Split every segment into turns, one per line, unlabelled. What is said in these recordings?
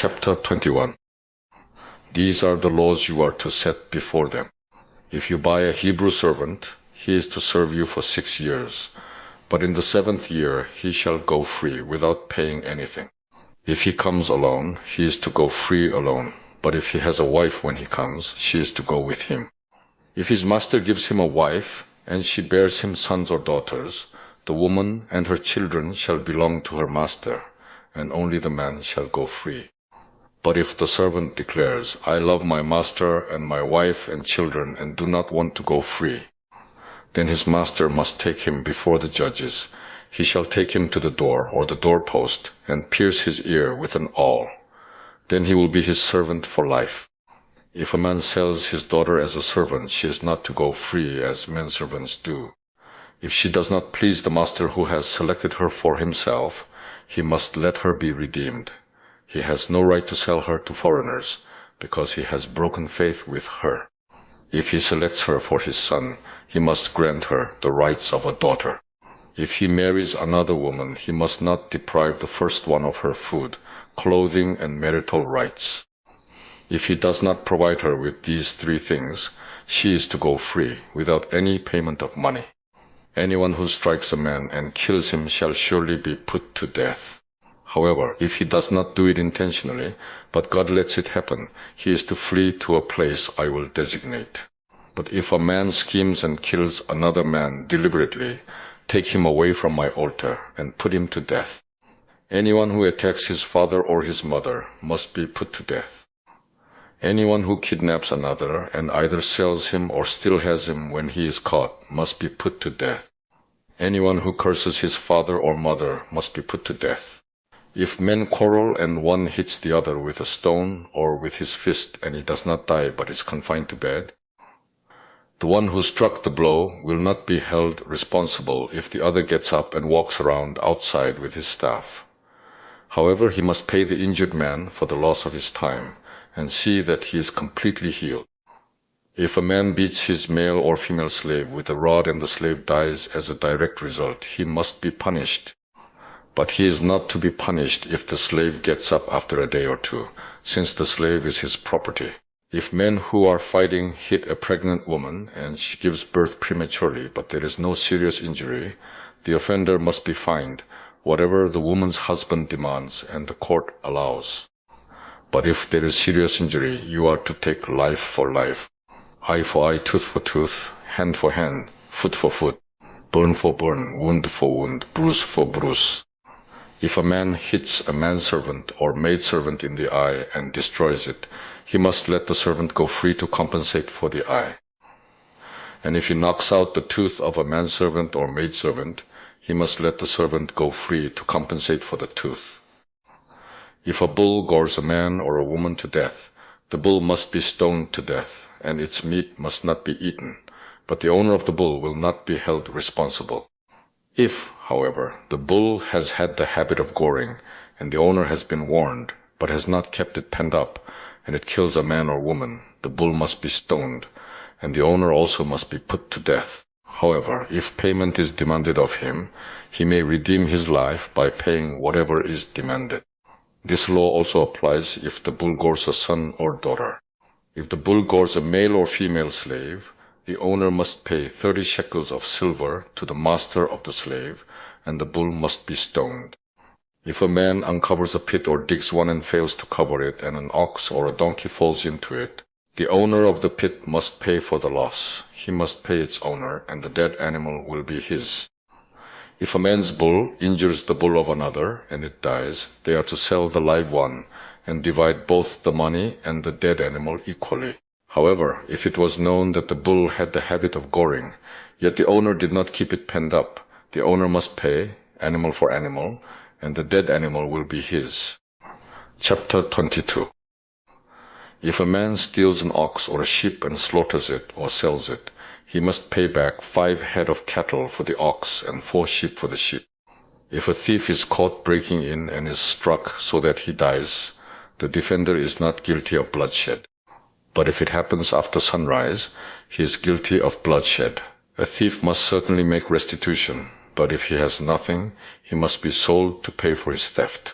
Chapter 21. These are the laws you are to set before them. If you buy a Hebrew servant, he is to serve you for 6 years, but in the 7th year he shall go free without paying anything. If he comes alone, he is to go free alone, but if he has a wife when he comes, she is to go with him. If his master gives him a wife, and she bears him sons or daughters, the woman and her children shall belong to her master, and only the man shall go free. But if the servant declares, I love my master and my wife and children and do not want to go free, then his master must take him before the judges. He shall take him to the door or the doorpost and pierce his ear with an awl. Then he will be his servant for life. If a man sells his daughter as a servant, she is not to go free as menservants do. If she does not please the master who has selected her for himself, he must let her be redeemed. He has no right to sell her to foreigners, because he has broken faith with her. If he selects her for his son, he must grant her the rights of a daughter. If he marries another woman, he must not deprive the first one of her food, clothing, and marital rights. If he does not provide her with these 3 things, she is to go free, without any payment of money. Anyone who strikes a man and kills him shall surely be put to death. However, if he does not do it intentionally, but God lets it happen, he is to flee to a place I will designate. But if a man schemes and kills another man deliberately, take him away from my altar and put him to death. Anyone who attacks his father or his mother must be put to death. Anyone who kidnaps another and either sells him or still has him when he is caught must be put to death. Anyone who curses his father or mother must be put to death. If men quarrel and one hits the other with a stone or with his fist and he does not die but is confined to bed, the one who struck the blow will not be held responsible if the other gets up and walks around outside with his staff. However, he must pay the injured man for the loss of his time and see that he is completely healed. If a man beats his male or female slave with a rod and the slave dies as a direct result, he must be punished. But he is not to be punished if the slave gets up after a day or 2, since the slave is his property. If men who are fighting hit a pregnant woman and she gives birth prematurely, but there is no serious injury, the offender must be fined, whatever the woman's husband demands and the court allows. But if there is serious injury, you are to take life for life. Eye for eye, tooth for tooth, hand for hand, foot for foot, burn for burn, wound for wound, bruise for bruise. If a man hits a manservant or maidservant in the eye and destroys it, he must let the servant go free to compensate for the eye. And if he knocks out the tooth of a manservant or maidservant, he must let the servant go free to compensate for the tooth. If a bull gores a man or a woman to death, the bull must be stoned to death, and its meat must not be eaten, but the owner of the bull will not be held responsible. If, however, the bull has had the habit of goring, and the owner has been warned, but has not kept it penned up, and it kills a man or woman, the bull must be stoned, and the owner also must be put to death. However, if payment is demanded of him, he may redeem his life by paying whatever is demanded. This law also applies if the bull gores a son or daughter. If the bull gores a male or female slave, the owner must pay 30 shekels of silver to the master of the slave, and the bull must be stoned. If a man uncovers a pit or digs one and fails to cover it, and an ox or a donkey falls into it, the owner of the pit must pay for the loss. He must pay its owner, and the dead animal will be his. If a man's bull injures the bull of another, and it dies, they are to sell the live one, and divide both the money and the dead animal equally. However, if it was known that the bull had the habit of goring, yet the owner did not keep it penned up, the owner must pay, animal for animal, and the dead animal will be his. Chapter 22. If a man steals an ox or a sheep and slaughters it or sells it, he must pay back 5 head of cattle for the ox and 4 sheep for the sheep. If a thief is caught breaking in and is struck so that he dies, the defender is not guilty of bloodshed. But if it happens after sunrise, he is guilty of bloodshed. A thief must certainly make restitution, but if he has nothing, he must be sold to pay for his theft.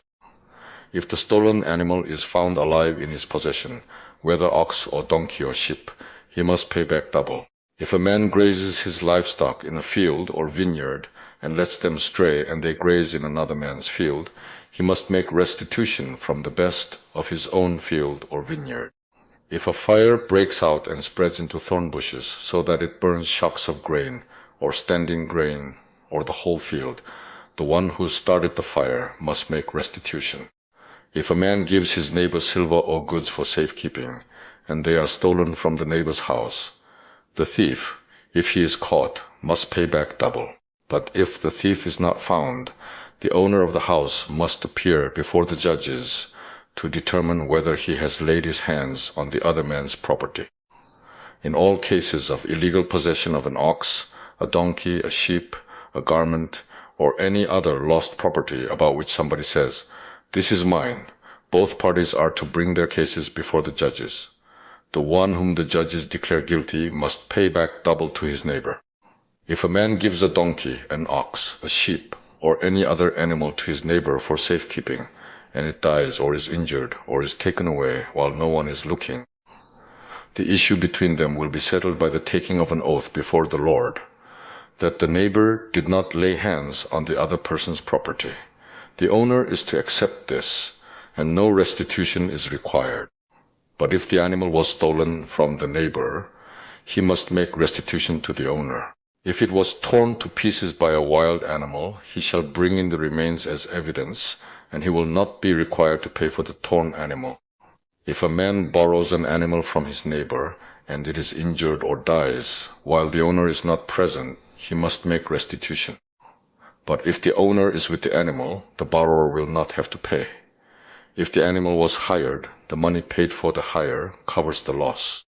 If the stolen animal is found alive in his possession, whether ox or donkey or sheep, he must pay back double. If a man grazes his livestock in a field or vineyard and lets them stray and they graze in another man's field, he must make restitution from the best of his own field or vineyard. If a fire breaks out and spreads into thorn bushes so that it burns shocks of grain or standing grain or the whole field, the one who started the fire must make restitution. If a man gives his neighbor silver or goods for safekeeping, and they are stolen from the neighbor's house, the thief, if he is caught, must pay back double. But if the thief is not found, the owner of the house must appear before the judges to determine whether he has laid his hands on the other man's property. In all cases of illegal possession of an ox, a donkey, a sheep, a garment, or any other lost property about which somebody says, "This is mine," both parties are to bring their cases before the judges. The one whom the judges declare guilty must pay back double to his neighbor. If a man gives a donkey, an ox, a sheep, or any other animal to his neighbor for safekeeping, and it dies or is injured or is taken away while no one is looking, the issue between them will be settled by the taking of an oath before the Lord, that the neighbor did not lay hands on the other person's property. The owner is to accept this, and no restitution is required. But if the animal was stolen from the neighbor, he must make restitution to the owner. If it was torn to pieces by a wild animal, he shall bring in the remains as evidence, and he will not be required to pay for the torn animal. If a man borrows an animal from his neighbor, and it is injured or dies, while the owner is not present, he must make restitution. But if the owner is with the animal, the borrower will not have to pay. If the animal was hired, the money paid for the hire covers the loss.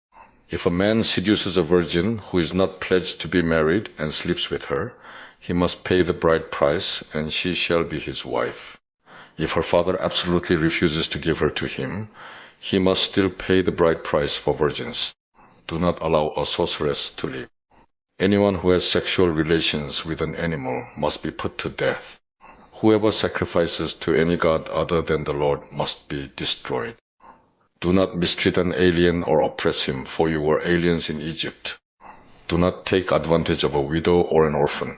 If a man seduces a virgin who is not pledged to be married and sleeps with her, he must pay the bride price, and she shall be his wife. If her father absolutely refuses to give her to him, he must still pay the bride price for virgins. Do not allow a sorceress to live. Anyone who has sexual relations with an animal must be put to death. Whoever sacrifices to any god other than the Lord must be destroyed. Do not mistreat an alien or oppress him, for you were aliens in Egypt. Do not take advantage of a widow or an orphan.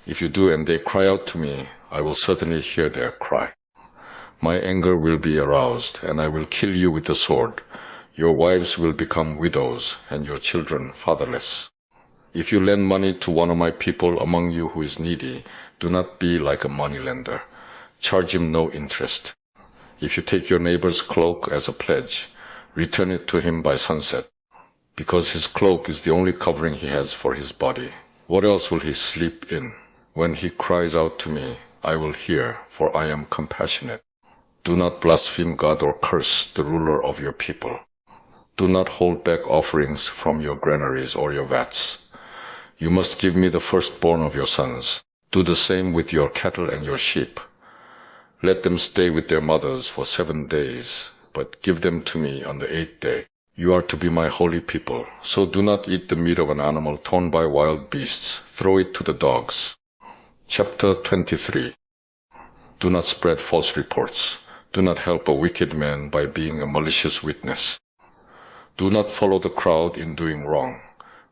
If you do and they cry out to me, I will certainly hear their cry. My anger will be aroused, and I will kill you with the sword. Your wives will become widows, and your children fatherless. If you lend money to one of my people among you who is needy, do not be like a moneylender. Charge him no interest. If you take your neighbor's cloak as a pledge, return it to him by sunset, because his cloak is the only covering he has for his body. What else will he sleep in? When he cries out to me, I will hear, for I am compassionate. Do not blaspheme God or curse the ruler of your people. Do not hold back offerings from your granaries or your vats. You must give me the firstborn of your sons. Do the same with your cattle and your sheep. Let them stay with their mothers for 7 days, but give them to me on the 8th day. You are to be my holy people, so do not eat the meat of an animal torn by wild beasts. Throw it to the dogs. Chapter 23. Do not spread false reports. Do not help a wicked man by being a malicious witness. Do not follow the crowd in doing wrong.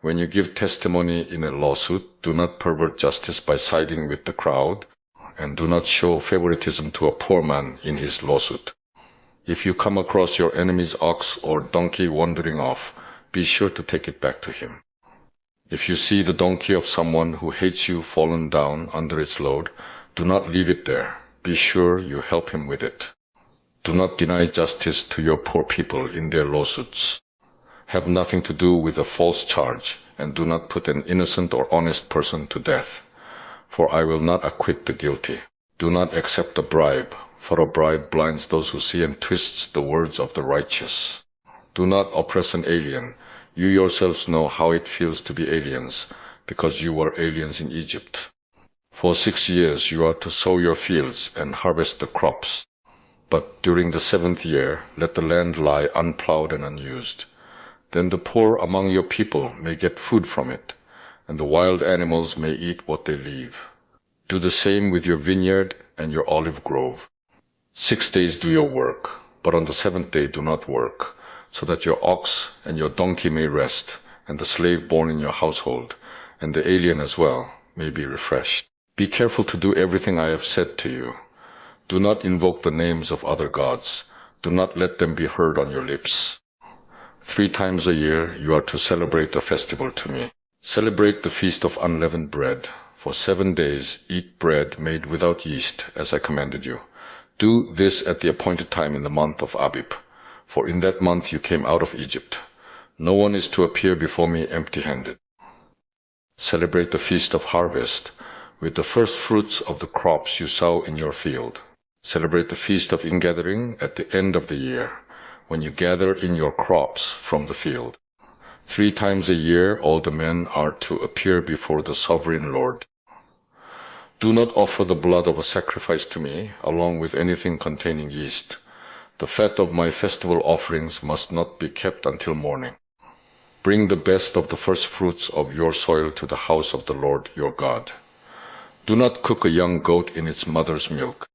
When you give testimony in a lawsuit, do not pervert justice by siding with the crowd, and do not show favoritism to a poor man in his lawsuit. If you come across your enemy's ox or donkey wandering off, be sure to take it back to him. If you see the donkey of someone who hates you fallen down under its load, do not leave it there. Be sure you help him with it. Do not deny justice to your poor people in their lawsuits. Have nothing to do with a false charge, and do not put an innocent or honest person to death, for I will not acquit the guilty. Do not accept a bribe, for a bribe blinds those who see and twists the words of the righteous. Do not oppress an alien. You yourselves know how it feels to be aliens, because you were aliens in Egypt. For 6 years you are to sow your fields and harvest the crops. But during the 7th year, let the land lie unplowed and unused. Then the poor among your people may get food from it, and the wild animals may eat what they leave. Do the same with your vineyard and your olive grove. 6 days do your work, but on the seventh day do not work, so that your ox and your donkey may rest, and the slave born in your household, and the alien as well, may be refreshed. Be careful to do everything I have said to you. Do not invoke the names of other gods. Do not let them be heard on your lips. 3 times a year you are to celebrate a festival to me. Celebrate the feast of unleavened bread. For 7 days eat bread made without yeast, as I commanded you. Do this at the appointed time in the month of Abib, for in that month you came out of Egypt. No one is to appear before me empty-handed. Celebrate the feast of harvest with the first fruits of the crops you sow in your field. Celebrate the feast of ingathering at the end of the year, when you gather in your crops from the field. 3 times a year all the men are to appear before the sovereign Lord. Do not offer the blood of a sacrifice to me, along with anything containing yeast. The fat of my festival offerings must not be kept until morning. Bring the best of the first fruits of your soil to the house of the Lord your God. Do not cook a young goat in its mother's milk.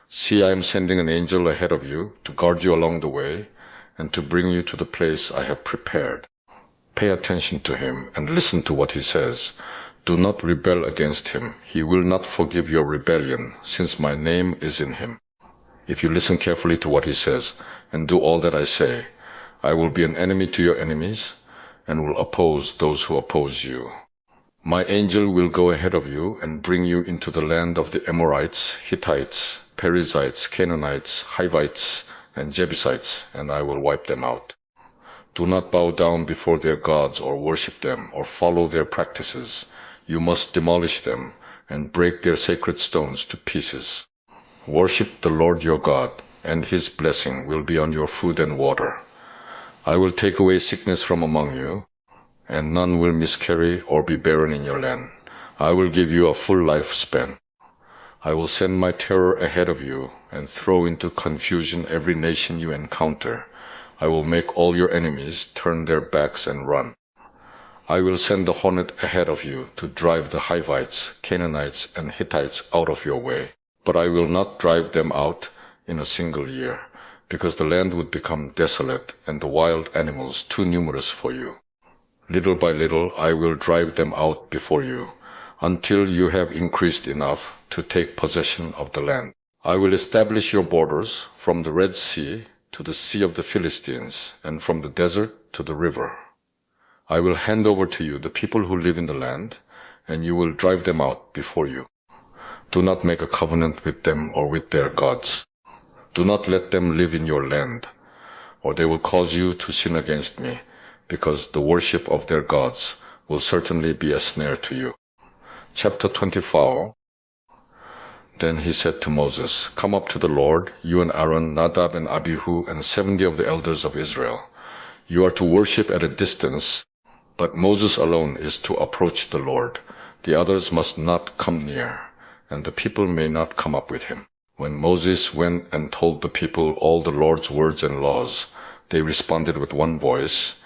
See, I am sending an angel ahead of you to guard you along the way and to bring you to the place I have prepared. Pay attention to him and listen to what he says. Do not rebel against him. He will not forgive your rebellion, since my name is in him. If you listen carefully to what he says and do all that I say, I will be an enemy to your enemies and will oppose those who oppose you. My angel will go ahead of you and bring you into the land of the Amorites, Hittites, Perizzites, Canaanites, Hivites, and Jebusites, and I will wipe them out. Do not bow down before their gods or worship them or follow their practices. You must demolish them and break their sacred stones to pieces. Worship the Lord your God, and his blessing will be on your food and water. I will take away sickness from among you, and none will miscarry or be barren in your land. I will give you a full lifespan. I will send my terror ahead of you and throw into confusion every nation you encounter. I will make all your enemies turn their backs and run. I will send the hornet ahead of you to drive the Hivites, Canaanites, and Hittites out of your way. But I will not drive them out in a single year, because the land would become desolate and the wild animals too numerous for you. Little by little I will drive them out before you, until you have increased enough to take possession of the land. I will establish your borders from the Red Sea to the Sea of the Philistines, and from the desert to the river. I will hand over to you the people who live in the land, and you will drive them out before you. Do not make a covenant with them or with their gods. Do not let them live in your land, or they will cause you to sin against me, because the worship of their gods will certainly be a snare to you. Chapter 24. Then he said to Moses, Come up to the Lord, you and Aaron, Nadab and Abihu, and 70 of the elders of Israel. You are to worship at a distance, but Moses alone is to approach the Lord. The others must not come near, and the people may not come up with him. When Moses went and told the people all the Lord's words and laws, they responded with one voice,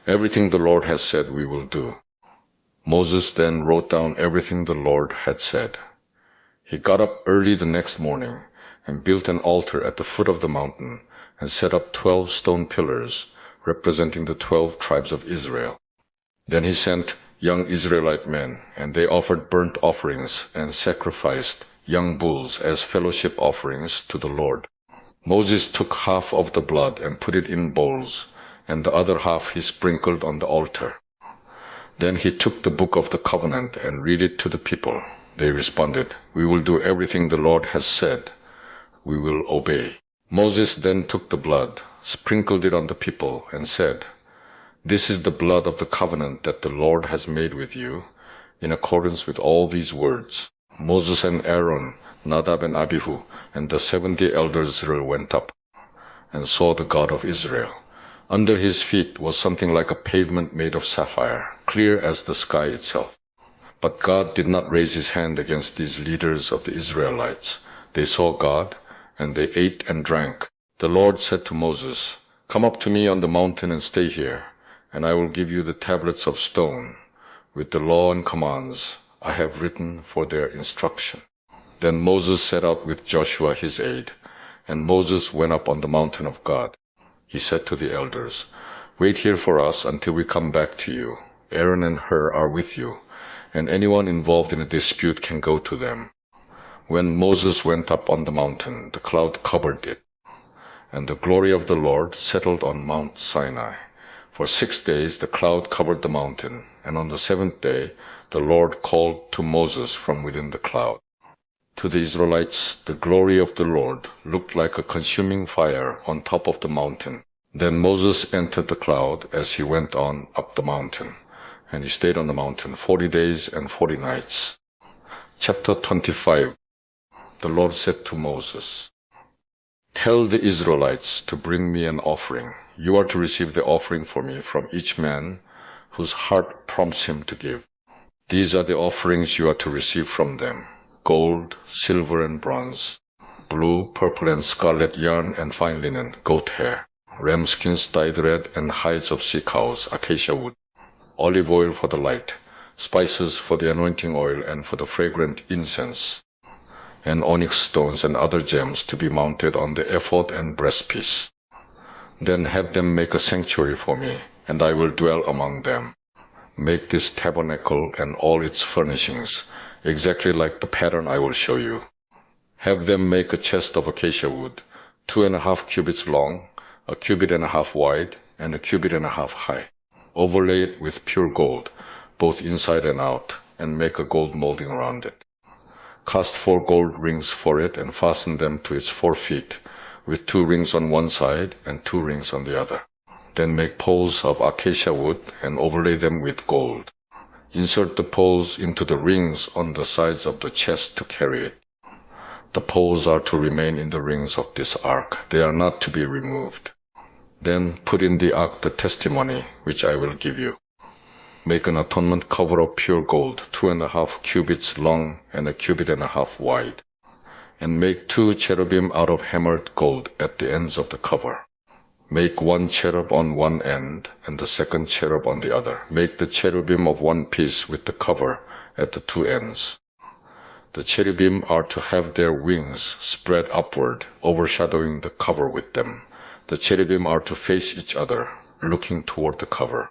Everything the Lord has said we will do. Moses then wrote down everything the Lord had said. He got up early the next morning and built an altar at the foot of the mountain and set up 12 stone pillars representing the 12 tribes of Israel. Then he sent young Israelite men, and they offered burnt offerings and sacrificed young bulls as fellowship offerings to the Lord. Moses took half of the blood and put it in bowls, and the other half he sprinkled on the altar. Then he took the book of the covenant and read it to the people. They responded, We will do everything the Lord has said. We will obey. Moses then took the blood, sprinkled it on the people, and said, This is the blood of the covenant that the Lord has made with you, in accordance with all these words. Moses and Aaron, Nadab and Abihu, and the 70 elders went up and saw the God of Israel. Under his feet was something like a pavement made of sapphire, clear as the sky itself. But God did not raise his hand against these leaders of the Israelites. They saw God, and they ate and drank. The Lord said to Moses, Come up to me on the mountain and stay here, and I will give you the tablets of stone, with the law and commands I have written for their instruction. Then Moses set out with Joshua his aide, and Moses went up on the mountain of God. He said to the elders, "Wait here for us until we come back to you. Aaron and Hur are with you, and anyone involved in a dispute can go to them." When Moses went up on the mountain, the cloud covered it, and the glory of the Lord settled on Mount Sinai. For 6 days the cloud covered the mountain, and on the 7th day the Lord called to Moses from within the cloud. To the Israelites, the glory of the Lord looked like a consuming fire on top of the mountain. Then Moses entered the cloud as he went on up the mountain, and he stayed on the mountain 40 days and 40 nights. Chapter 25. The Lord said to Moses, "Tell the Israelites to bring me an offering. You are to receive the offering for me from each man whose heart prompts him to give. These are the offerings you are to receive from them: gold, silver, and bronze, blue, purple, and scarlet yarn and fine linen, goat hair, ram skins dyed red, and hides of sea cows, acacia wood, olive oil for the light, spices for the anointing oil and for the fragrant incense, and onyx stones and other gems to be mounted on the ephod and breastpiece. Then have them make a sanctuary for me, and I will dwell among them. Make this tabernacle and all its furnishings exactly like the pattern I will show you. Have them make a chest of acacia wood, 2.5 cubits long, 1.5 cubits wide, and 1.5 cubits high. Overlay it with pure gold, both inside and out, and make a gold molding around it. Cast 4 gold rings for it and fasten them to its 4 feet, with 2 rings on one side and 2 rings on the other. Then make poles of acacia wood and overlay them with gold. Insert the poles into the rings on the sides of the chest to carry it. The poles are to remain in the rings of this ark. They are not to be removed. Then put in the ark the testimony which I will give you. Make an atonement cover of pure gold, 2.5 cubits long and 1.5 cubits wide. And make 2 cherubim out of hammered gold at the ends of the cover. Make 1 cherub on one end and the second cherub on the other. Make the cherubim of one piece with the cover at the 2 ends. The cherubim are to have their wings spread upward, overshadowing the cover with them. The cherubim are to face each other, looking toward the cover.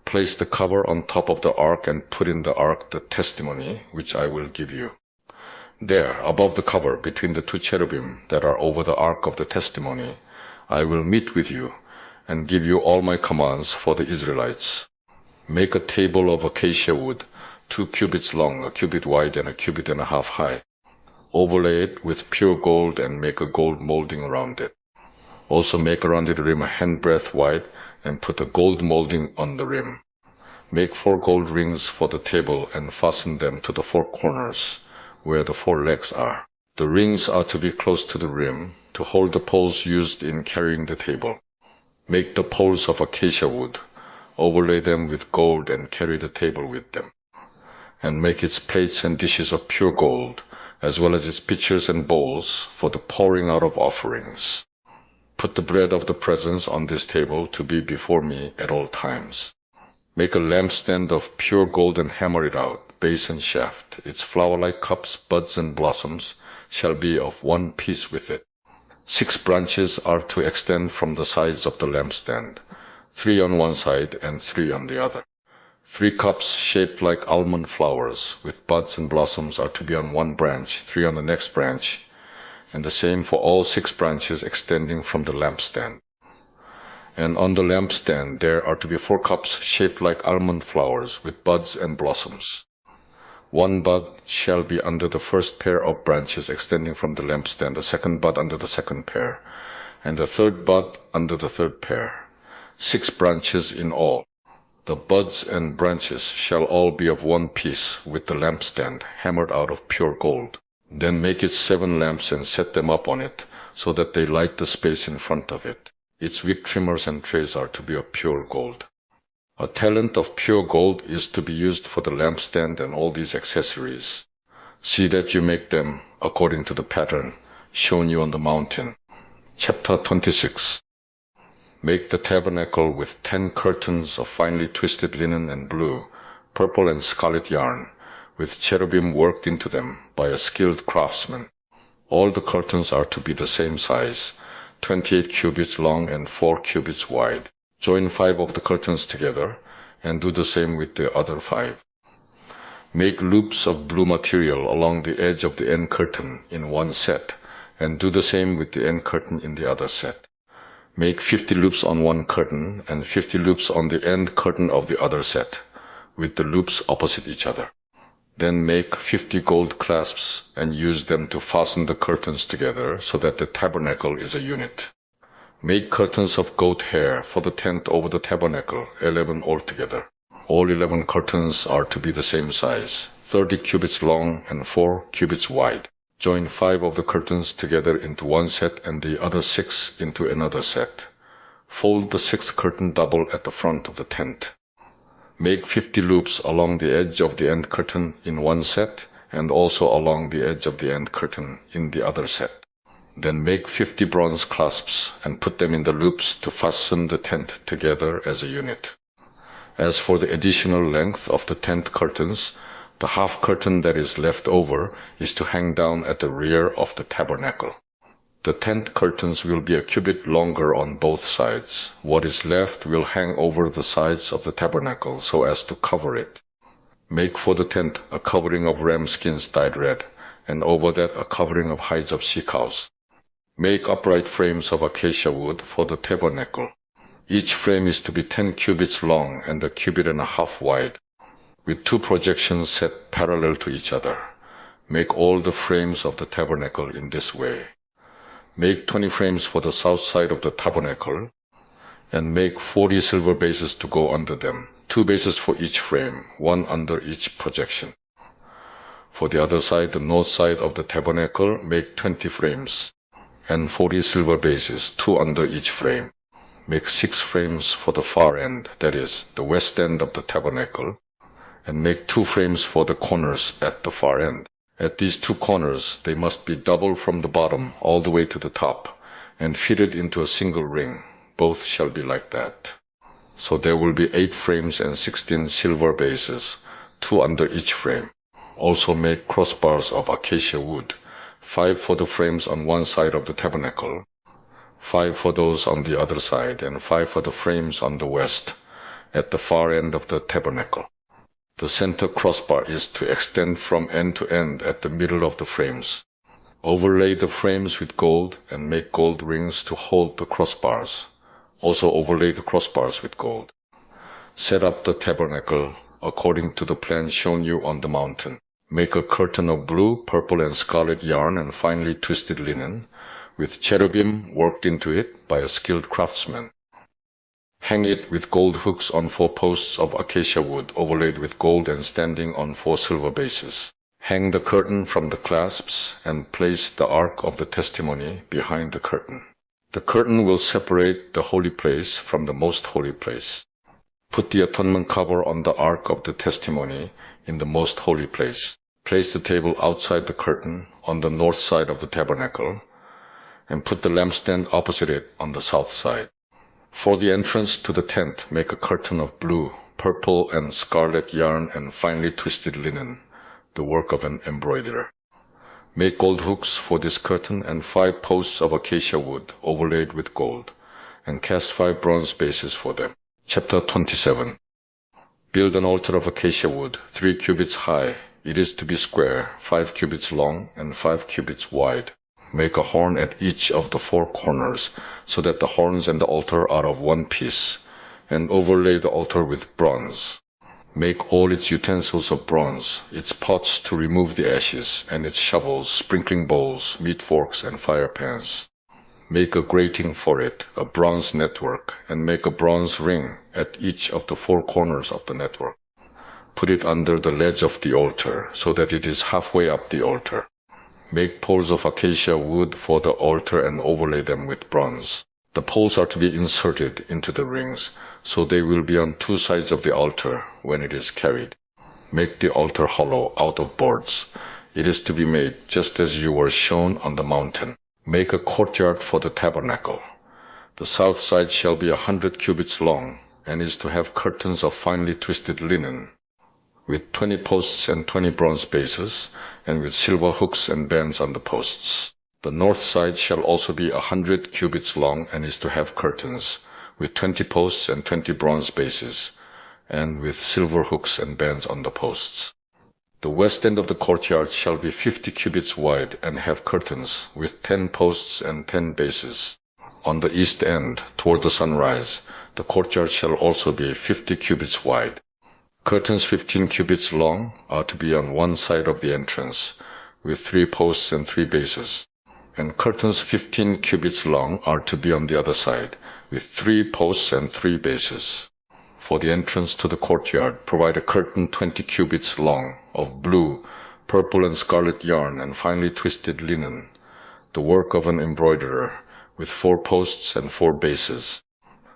Place the cover on top of the ark and put in the ark the testimony which I will give you. There, above the cover, between the 2 cherubim that are over the ark of the testimony, I will meet with you and give you all my commands for the Israelites. Make a table of acacia wood, 2 cubits long, 1 cubit wide, and 1.5 cubits high. Overlay it with pure gold and make a gold molding around it. Also make around the rim a handbreadth wide and put a gold molding on the rim. Make 4 gold rings for the table and fasten them to the 4 corners, where the 4 legs are. The rings are to be close to the rim to hold the poles used in carrying the table. Make the poles of acacia wood, overlay them with gold and carry the table with them. And make its plates and dishes of pure gold, as well as its pitchers and bowls for the pouring out of offerings. Put the bread of the presence on this table to be before me at all times. Make a lampstand of pure gold and hammer it out, base and shaft. Its flower-like cups, buds, and blossoms shall be of one piece with it. 6 branches are to extend from the sides of the lampstand, 3 on one side and 3 on the other. 3 cups shaped like almond flowers, with buds and blossoms, are to be on one branch, 3 on the next branch, and the same for all 6 branches extending from the lampstand. And on the lampstand there are to be 4 cups shaped like almond flowers, with buds and blossoms. 1 bud shall be under the first pair of branches extending from the lampstand, the second bud under the second pair, and the third bud under the third pair. 6 branches in all. The buds and branches shall all be of one piece with the lampstand, hammered out of pure gold. Then make it 7 lamps and set them up on it, so that they light the space in front of it. Its wick trimmers and trays are to be of pure gold. A talent of pure gold is to be used for the lampstand and all these accessories. See that you make them according to the pattern shown you on the mountain. Chapter 26. Make the tabernacle with 10 curtains of finely twisted linen and blue, purple, and scarlet yarn, with cherubim worked into them by a skilled craftsman. All the curtains are to be the same size, 28 cubits long and 4 cubits wide. Join 5 of the curtains together and do the same with the other 5. Make loops of blue material along the edge of the end curtain in one set, and do the same with the end curtain in the other set. Make 50 loops on one curtain and 50 loops on the end curtain of the other set, with the loops opposite each other. Then make 50 gold clasps and use them to fasten the curtains together so that the tabernacle is a unit. Make curtains of goat hair for the tent over the tabernacle, 11 altogether. All 11 curtains are to be the same size, 30 cubits long and 4 cubits wide. Join 5 of the curtains together into one set and the other 6 into another set. Fold the 6th curtain double at the front of the tent. Make 50 loops along the edge of the end curtain in one set and also along the edge of the end curtain in the other set. Then make 50 bronze clasps and put them in the loops to fasten the tent together as a unit. As for the additional length of the tent curtains, the half curtain that is left over is to hang down at the rear of the tabernacle. The tent curtains will be a cubit longer on both sides. What is left will hang over the sides of the tabernacle so as to cover it. Make for the tent a covering of ram skins dyed red, and over that a covering of hides of sea cows. Make upright frames of acacia wood for the tabernacle. Each frame is to be 10 cubits long and a cubit and a half wide, with 2 projections set parallel to each other. Make all the frames of the tabernacle in this way. Make 20 frames for the south side of the tabernacle, and make 40 silver bases to go under them, 2 bases for each frame, 1 under each projection. For the other side, the north side of the tabernacle, make 20 frames, and 40 silver bases, 2 under each frame. Make 6 frames for the far end, that is, the west end of the tabernacle, and make 2 frames for the corners at the far end. At these 2 corners, they must be double from the bottom all the way to the top, and fitted into a single ring. Both shall be like that. So there will be 8 frames and 16 silver bases, 2 under each frame. Also make crossbars of acacia wood, 5 for the frames on one side of the tabernacle, 5 for those on the other side, and 5 for the frames on the west, at the far end of the tabernacle. The center crossbar is to extend from end to end at the middle of the frames. Overlay the frames with gold and make gold rings to hold the crossbars. Also overlay the crossbars with gold. Set up the tabernacle according to the plan shown you on the mountain. Make a curtain of blue, purple, and scarlet yarn and finely twisted linen, with cherubim worked into it by a skilled craftsman. Hang it with gold hooks on 4 posts of acacia wood overlaid with gold and standing on 4 silver bases. Hang the curtain from the clasps and place the ark of the testimony behind the curtain. The curtain will separate the holy place from the most holy place. Put the atonement cover on the ark of the testimony in the most holy place. Place the table outside the curtain on the north side of the tabernacle, and put the lampstand opposite it on the south side. For the entrance to the tent, make a curtain of blue, purple, and scarlet yarn and finely twisted linen, the work of an embroiderer. Make gold hooks for this curtain and 5 posts of acacia wood overlaid with gold, and cast 5 bronze bases for them. Chapter 27. Build an altar of acacia wood, 3 cubits high. It is to be square, 5 cubits long, and 5 cubits wide. Make a horn at each of the 4 corners, so that the horns and the altar are of one piece, and overlay the altar with bronze. Make all its utensils of bronze, its pots to remove the ashes, and its shovels, sprinkling bowls, meat forks, and fire pans. Make a grating for it, a bronze network, and make a bronze ring at each of the 4 corners of the network. Put it under the ledge of the altar, so that it is halfway up the altar. Make poles of acacia wood for the altar and overlay them with bronze. The poles are to be inserted into the rings, so they will be on 2 sides of the altar when it is carried. Make the altar hollow out of boards. It is to be made just as you were shown on the mountain. Make a courtyard for the tabernacle. The south side shall be 100 cubits long, and is to have curtains of finely twisted linen. with 20 posts and 20 bronze bases, and with silver hooks and bands on the posts. The north side shall also be 100 cubits long, and is to have curtains, with 20 posts and 20 bronze bases, and with silver hooks and bands on the posts. The west end of the courtyard shall be 50 cubits wide, and have curtains, with 10 posts and 10 bases. On the east end, toward the sunrise, the courtyard shall also be 50 cubits wide. Curtains 15 cubits long are to be on one side of the entrance, with 3 posts and 3 bases. And curtains 15 cubits long are to be on the other side, with 3 posts and 3 bases. For the entrance to the courtyard, provide a curtain 20 cubits long, of blue, purple and scarlet yarn and finely twisted linen, the work of an embroiderer, with 4 posts and 4 bases.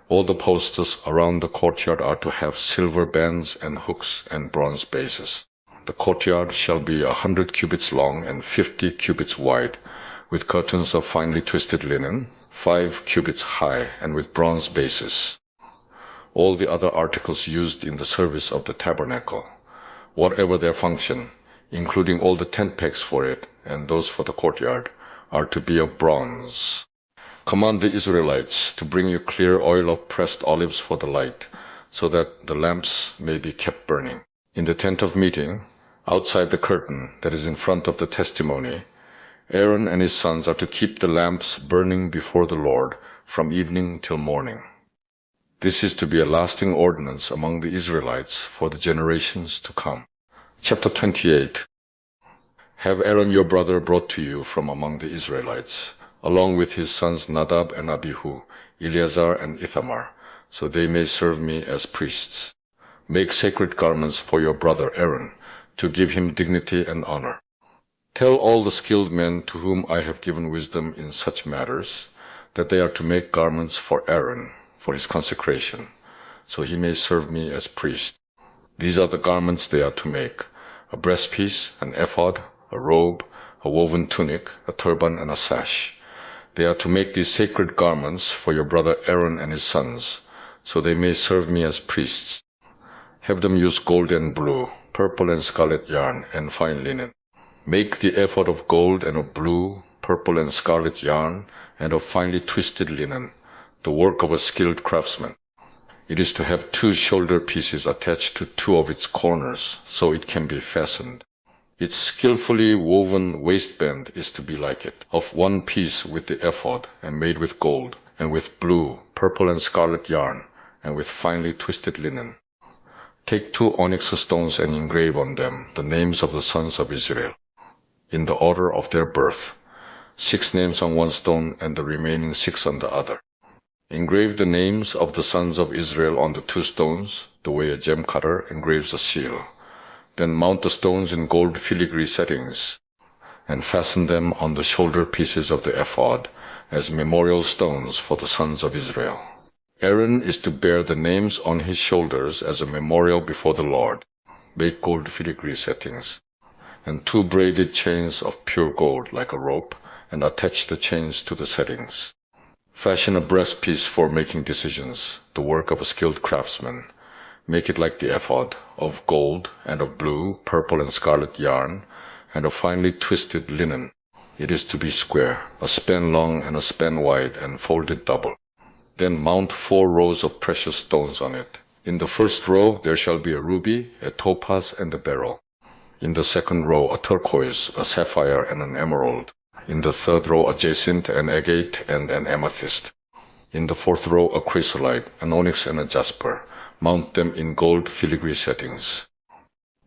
All the posts around the courtyard are to have silver bands and hooks and bronze bases. The courtyard shall be 100 cubits long and 50 cubits wide, with curtains of finely twisted linen, 5 cubits high, and with bronze bases. All the other articles used in the service of the tabernacle, whatever their function, including all the tent pegs for it and those for the courtyard, are to be of bronze. Command the Israelites to bring you clear oil of pressed olives for the light, so that the lamps may be kept burning. In the tent of meeting, outside the curtain that is in front of the testimony, Aaron and his sons are to keep the lamps burning before the Lord from evening till morning. This is to be a lasting ordinance among the Israelites for the generations to come. Chapter 28. Have Aaron your brother brought to you from among the Israelites, along with his sons Nadab and Abihu, Eleazar and Ithamar, so they may serve me as priests. Make sacred garments for your brother Aaron, to give him dignity and honor. Tell all the skilled men to whom I have given wisdom in such matters, that they are to make garments for Aaron, for his consecration, so he may serve me as priest. These are the garments they are to make: a breastpiece, an ephod, a robe, a woven tunic, a turban, and a sash. They are to make these sacred garments for your brother Aaron and his sons, so they may serve me as priests. Have them use gold and blue, purple and scarlet yarn, and fine linen. Make the ephod of gold and of blue, purple and scarlet yarn, and of finely twisted linen, the work of a skilled craftsman. It is to have 2 shoulder pieces attached to 2 of its corners, so it can be fastened. Its skillfully woven waistband is to be like it, of 1 piece with the ephod, and made with gold, and with blue, purple and scarlet yarn, and with finely twisted linen. Take 2 onyx stones and engrave on them the names of the sons of Israel, in the order of their birth, 6 names on one stone and the remaining 6 on the other. Engrave the names of the sons of Israel on the 2 stones, the way a gem cutter engraves a seal. Then mount the stones in gold filigree settings, and fasten them on the shoulder pieces of the ephod as memorial stones for the sons of Israel. Aaron is to bear the names on his shoulders as a memorial before the Lord. Make gold filigree settings, and 2 braided chains of pure gold like a rope, and attach the chains to the settings. Fashion a breastpiece for making decisions, the work of a skilled craftsman. Make it like the ephod, of gold, and of blue, purple, and scarlet yarn, and of finely twisted linen. It is to be square, a span long and a span wide, and folded double. Then mount 4 rows of precious stones on it. In the first row there shall be a ruby, a topaz, and a beryl. In the second row a turquoise, a sapphire, and an emerald. In the third row a jacinth, an agate, and an amethyst. In the fourth row a chrysolite, an onyx, and a jasper. Mount them in gold filigree settings.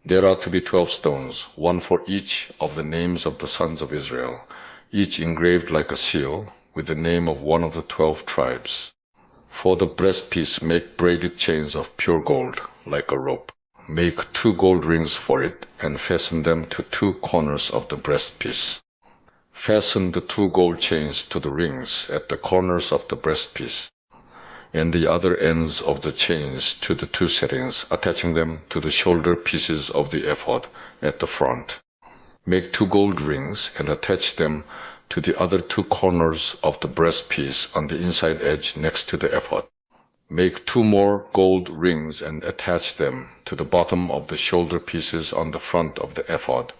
There are to be 12 stones, 1 for each of the names of the sons of Israel, each engraved like a seal, with the name of one of the 12 tribes. For the breastpiece make braided chains of pure gold, like a rope. Make 2 gold rings for it, and fasten them to 2 corners of the breastpiece. Fasten the 2 gold chains to the rings at the corners of the breastpiece, and the other ends of the chains to the 2 settings, attaching them to the shoulder pieces of the ephod at the front. Make 2 gold rings and attach them to the other 2 corners of the breastpiece on the inside edge next to the ephod. Make 2 more gold rings and attach them to the bottom of the shoulder pieces on the front of the ephod,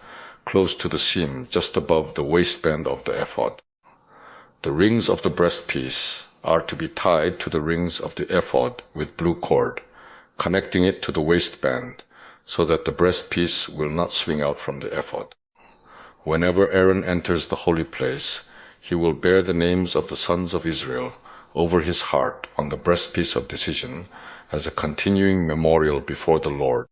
close to the seam just above the waistband of the ephod. The rings of the breastpiece are to be tied to the rings of the ephod with blue cord, connecting it to the waistband, so that the breastpiece will not swing out from the ephod. Whenever Aaron enters the holy place, he will bear the names of the sons of Israel over his heart on the breastpiece of decision as a continuing memorial before the Lord.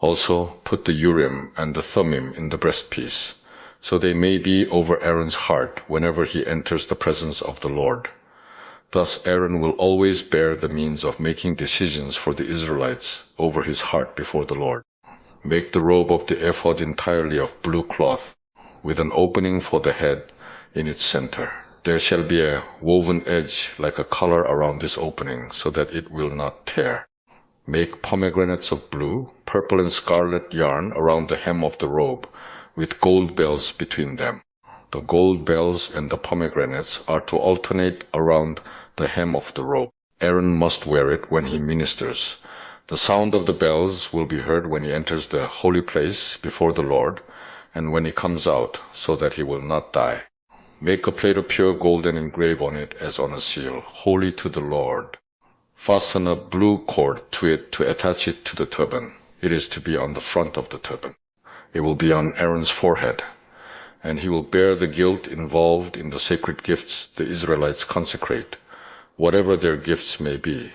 Also put the Urim and the Thummim in the breastpiece, so they may be over Aaron's heart whenever he enters the presence of the Lord. Thus Aaron will always bear the means of making decisions for the Israelites over his heart before the Lord. Make the robe of the ephod entirely of blue cloth, with an opening for the head in its center. There shall be a woven edge like a collar around this opening, so that it will not tear. Make pomegranates of blue, purple, and scarlet yarn around the hem of the robe, with gold bells between them. The gold bells and the pomegranates are to alternate around the hem of the robe. Aaron must wear it when he ministers. The sound of the bells will be heard when he enters the holy place before the Lord, and when he comes out, so that he will not die. Make a plate of pure gold and engrave on it as on a seal, holy to the Lord. Fasten a blue cord to it to attach it to the turban. It is to be on the front of the turban. It will be on Aaron's forehead, and he will bear the guilt involved in the sacred gifts the Israelites consecrate, whatever their gifts may be.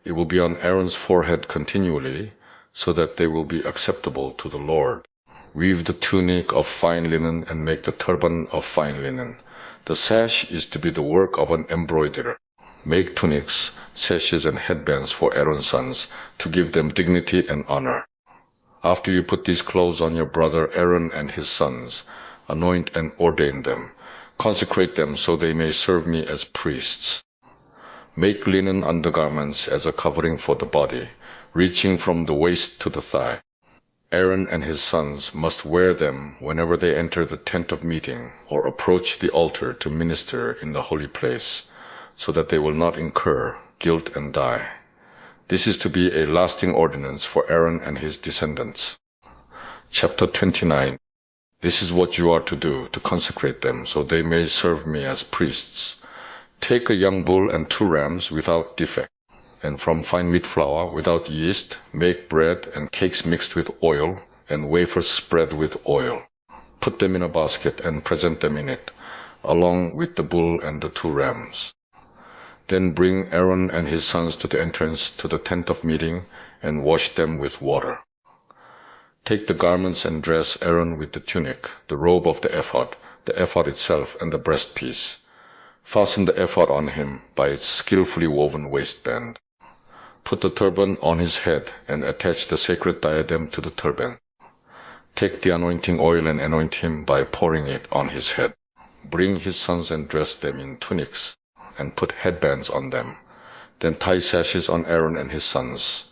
It will be on Aaron's forehead continually, so that they will be acceptable to the Lord. Weave the tunic of fine linen and make the turban of fine linen. The sash is to be the work of an embroiderer. Make tunics, sashes, and headbands for Aaron's sons, to give them dignity and honor. After you put these clothes on your brother Aaron and his sons, anoint and ordain them. Consecrate them so they may serve me as priests. Make linen undergarments as a covering for the body, reaching from the waist to the thigh. Aaron and his sons must wear them whenever they enter the tent of meeting or approach the altar to minister in the holy place, so that they will not incur guilt and die. This is to be a lasting ordinance for Aaron and his descendants. Chapter 29. This is what you are to do to consecrate them, so they may serve me as priests. Take a young bull and 2 rams without defect, and from fine wheat flour without yeast, make bread and cakes mixed with oil, and wafers spread with oil. Put them in a basket and present them in it, along with the bull and the 2 rams. Then bring Aaron and his sons to the entrance to the tent of meeting, and wash them with water. Take the garments and dress Aaron with the tunic, the robe of the ephod itself, and the breastpiece. Fasten the ephod on him by its skillfully woven waistband. Put the turban on his head and attach the sacred diadem to the turban. Take the anointing oil and anoint him by pouring it on his head. Bring his sons and dress them in tunics and put headbands on them. Then tie sashes on Aaron and his sons.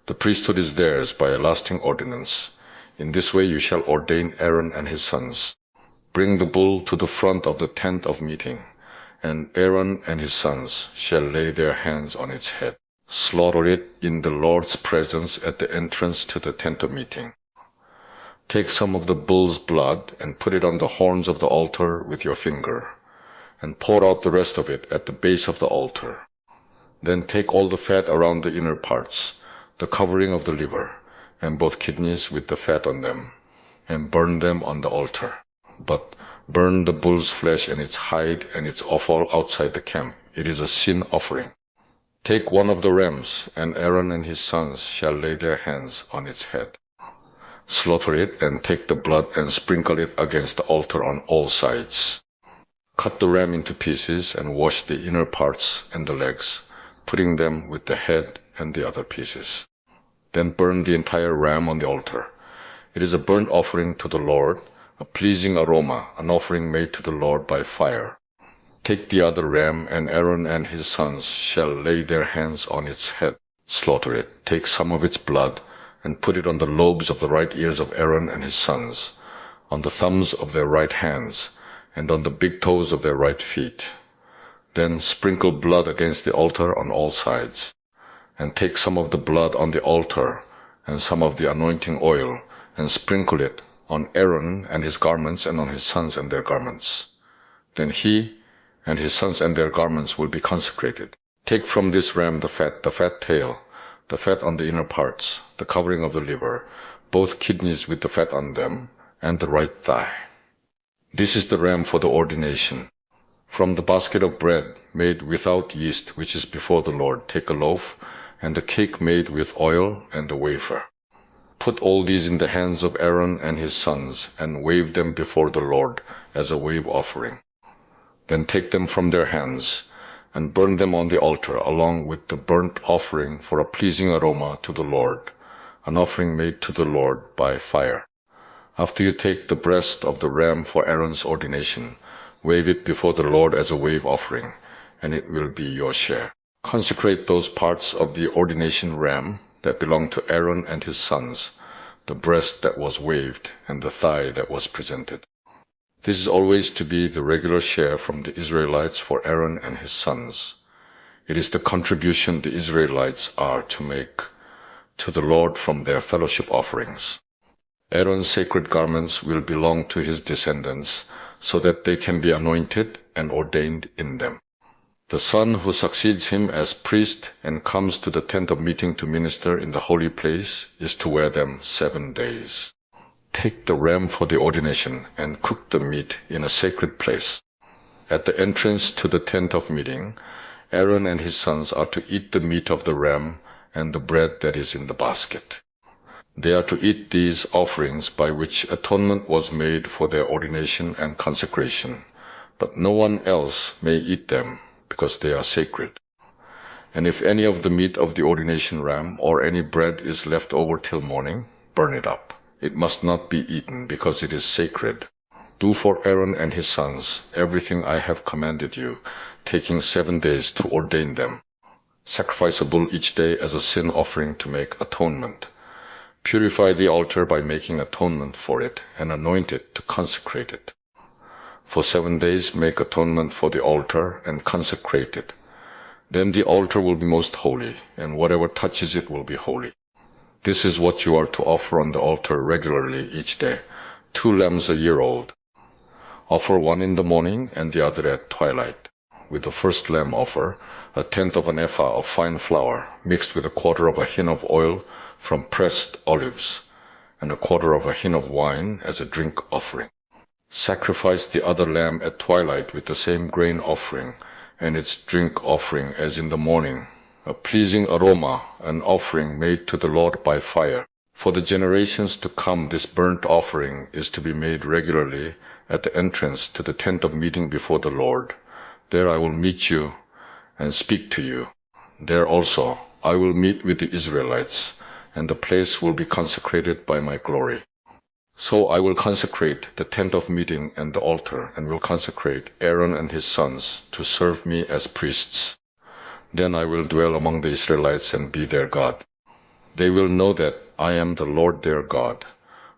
The priesthood is theirs by a lasting ordinance. In this way you shall ordain Aaron and his sons. Bring the bull to the front of the tent of meeting, and Aaron and his sons shall lay their hands on its head. Slaughter it in the Lord's presence at the entrance to the tent of meeting. Take some of the bull's blood and put it on the horns of the altar with your finger, and pour out the rest of it at the base of the altar. Then take all the fat around the inner parts, the covering of the liver, and both kidneys with the fat on them, and burn them on the altar. But burn the bull's flesh and its hide and its offal outside the camp. It is a sin offering. Take one of the rams, and Aaron and his sons shall lay their hands on its head. Slaughter it, and take the blood and sprinkle it against the altar on all sides. Cut the ram into pieces and wash the inner parts and the legs, putting them with the head and the other pieces. Then burn the entire ram on the altar. It is a burnt offering to the Lord, a pleasing aroma, an offering made to the Lord by fire. Take the other ram, and Aaron and his sons shall lay their hands on its head. Slaughter it. Take some of its blood, and put it on the lobes of the right ears of Aaron and his sons, on the thumbs of their right hands, and on the big toes of their right feet. Then sprinkle blood against the altar on all sides. and take some of the blood on the altar and some of the anointing oil and sprinkle it on Aaron and his garments and on his sons and their garments. Then he and his sons and their garments will be consecrated. Take from this ram the fat tail, the fat on the inner parts, the covering of the liver, both kidneys with the fat on them, and the right thigh. This is the ram for the ordination. From the basket of bread made without yeast, which is before the Lord, take a loaf, and the cake made with oil, and the wafer. Put all these in the hands of Aaron and his sons, and wave them before the Lord as a wave offering. Then take them from their hands, and burn them on the altar, along with the burnt offering for a pleasing aroma to the Lord, an offering made to the Lord by fire. After you take the breast of the ram for Aaron's ordination, wave it before the Lord as a wave offering, and it will be your share. Consecrate those parts of the ordination ram that belong to Aaron and his sons, the breast that was waved and the thigh that was presented. This is always to be the regular share from the Israelites for Aaron and his sons. It is the contribution the Israelites are to make to the Lord from their fellowship offerings. Aaron's sacred garments will belong to his descendants, so that they can be anointed and ordained in them. The son who succeeds him as priest and comes to the tent of meeting to minister in the holy place is to wear them 7 days. Take the ram for the ordination and cook the meat in a sacred place. At the entrance to the tent of meeting, Aaron and his sons are to eat the meat of the ram and the bread that is in the basket. They are to eat these offerings by which atonement was made for their ordination and consecration, but no one else may eat them, because they are sacred. And if any of the meat of the ordination ram or any bread is left over till morning, burn it up. It must not be eaten, because it is sacred. Do for Aaron and his sons everything I have commanded you, taking 7 days to ordain them. Sacrifice a bull each day as a sin offering to make atonement. Purify the altar by making atonement for it, and anoint it to consecrate it. For 7 days make atonement for the altar and consecrate it. Then the altar will be most holy, and whatever touches it will be holy. This is what you are to offer on the altar regularly each day, 2 lambs a year old. Offer one in the morning and the other at twilight. With the first lamb offer 1/10 of an ephah of fine flour mixed with 1/4 of a hin of oil from pressed olives, and 1/4 of a hin of wine as a drink offering. Sacrifice the other lamb at twilight with the same grain offering and its drink offering as in the morning, a pleasing aroma, an offering made to the Lord by fire. For the generations to come, this burnt offering is to be made regularly at the entrance to the tent of meeting before the Lord. There I will meet you and speak to you. There also I will meet with the Israelites, and the place will be consecrated by my glory. So I will consecrate the tent of meeting and the altar, and will consecrate Aaron and his sons to serve me as priests. Then I will dwell among the Israelites and be their God. They will know that I am the Lord their God,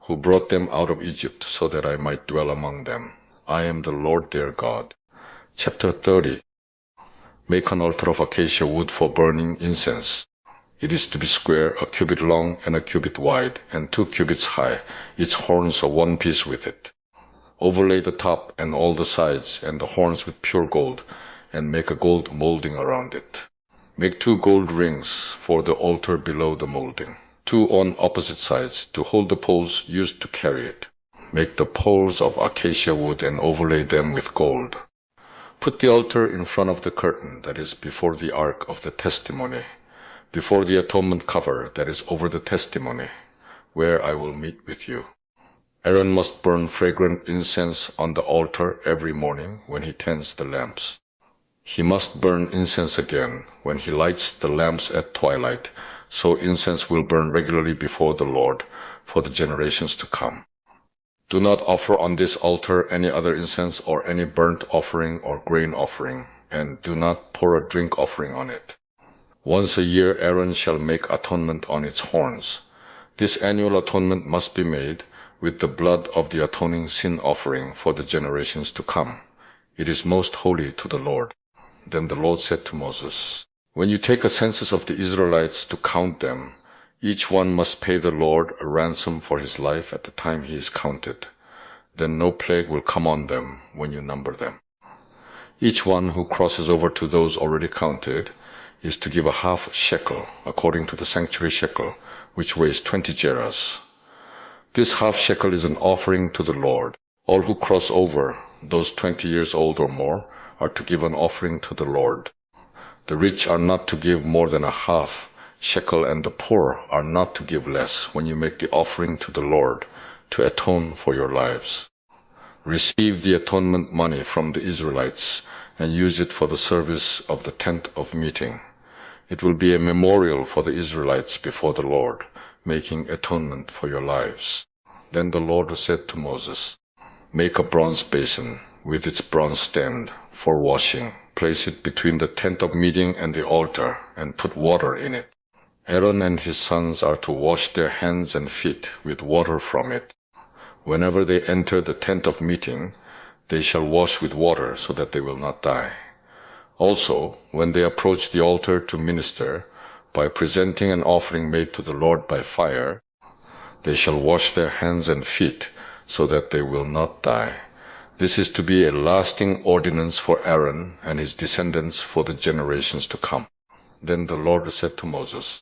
who brought them out of Egypt so that I might dwell among them. I am the Lord their God. Chapter 30. Make an altar of acacia wood for burning incense. It is to be square, 1 cubit long and 1 cubit wide, and 2 cubits high, its horns of 1 piece with it. Overlay the top and all the sides and the horns with pure gold, and make a gold molding around it. Make 2 gold rings for the altar below the molding, 2 on opposite sides, to hold the poles used to carry it. Make the poles of acacia wood and overlay them with gold. Put the altar in front of the curtain that is before the ark of the testimony, before the atonement cover that is over the testimony, where I will meet with you. Aaron must burn fragrant incense on the altar every morning when he tends the lamps. He must burn incense again when he lights the lamps at twilight, so incense will burn regularly before the Lord for the generations to come. Do not offer on this altar any other incense or any burnt offering or grain offering, and do not pour a drink offering on it. Once a year Aaron shall make atonement on its horns. This annual atonement must be made with the blood of the atoning sin offering for the generations to come. It is most holy to the Lord. Then the Lord said to Moses, When you take a census of the Israelites to count them, each one must pay the Lord a ransom for his life at the time he is counted. Then no plague will come on them when you number them. Each one who crosses over to those already counted is to give a half shekel, according to the sanctuary shekel, which weighs 20 gerahs. This half shekel is an offering to the Lord. All who cross over, those 20 years old or more, are to give an offering to the Lord. The rich are not to give more than a half shekel, and the poor are not to give less when you make the offering to the Lord to atone for your lives. Receive the atonement money from the Israelites and use it for the service of the tent of meeting. It will be a memorial for the Israelites before the Lord, making atonement for your lives. Then the Lord said to Moses, "Make a bronze basin with its bronze stand for washing. Place it between the tent of meeting and the altar and put water in it. Aaron and his sons are to wash their hands and feet with water from it. Whenever they enter the tent of meeting, they shall wash with water so that they will not die. Also, when they approach the altar to minister, by presenting an offering made to the Lord by fire, they shall wash their hands and feet so that they will not die. This is to be a lasting ordinance for Aaron and his descendants for the generations to come." Then the Lord said to Moses,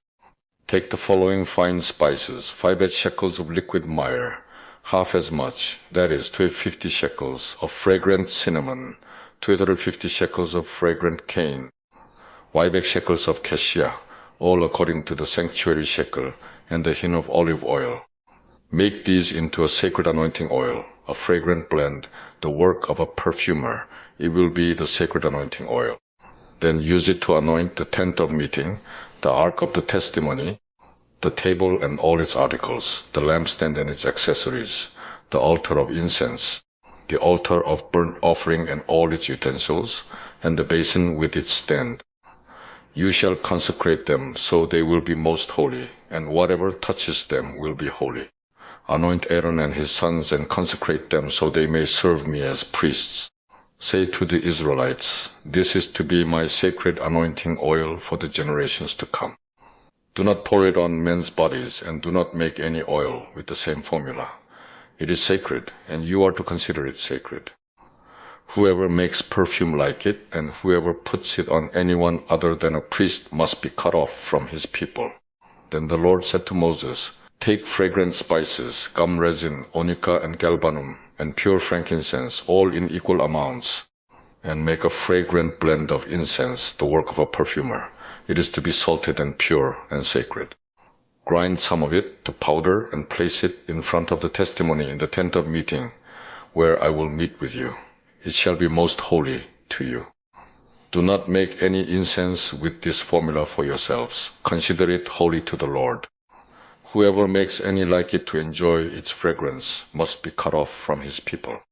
"Take the following fine spices, 5 shekels of liquid myrrh, half as much, that is 250 shekels, of fragrant cinnamon, 250 shekels of fragrant cane, 500 shekels of cassia, all according to the sanctuary shekel, and the hin of olive oil. Make these into a sacred anointing oil, a fragrant blend, the work of a perfumer. It will be the sacred anointing oil. Then use it to anoint the tent of meeting, the ark of the testimony, the table and all its articles, the lampstand and its accessories, the altar of incense, the altar of burnt offering and all its utensils, and the basin with its stand. You shall consecrate them so they will be most holy, and whatever touches them will be holy. Anoint Aaron and his sons and consecrate them so they may serve me as priests. Say to the Israelites, this is to be my sacred anointing oil for the generations to come. Do not pour it on men's bodies, and do not make any oil with the same formula. It is sacred, and you are to consider it sacred. Whoever makes perfume like it, and whoever puts it on anyone other than a priest must be cut off from his people." Then the Lord said to Moses, "Take fragrant spices, gum resin, onycha and galbanum, and pure frankincense, all in equal amounts, and make a fragrant blend of incense, the work of a perfumer. It is to be salted and pure and sacred. Grind some of it to powder and place it in front of the testimony in the tent of meeting, where I will meet with you. It shall be most holy to you. Do not make any incense with this formula for yourselves. Consider it holy to the Lord. Whoever makes any like it to enjoy its fragrance must be cut off from his people."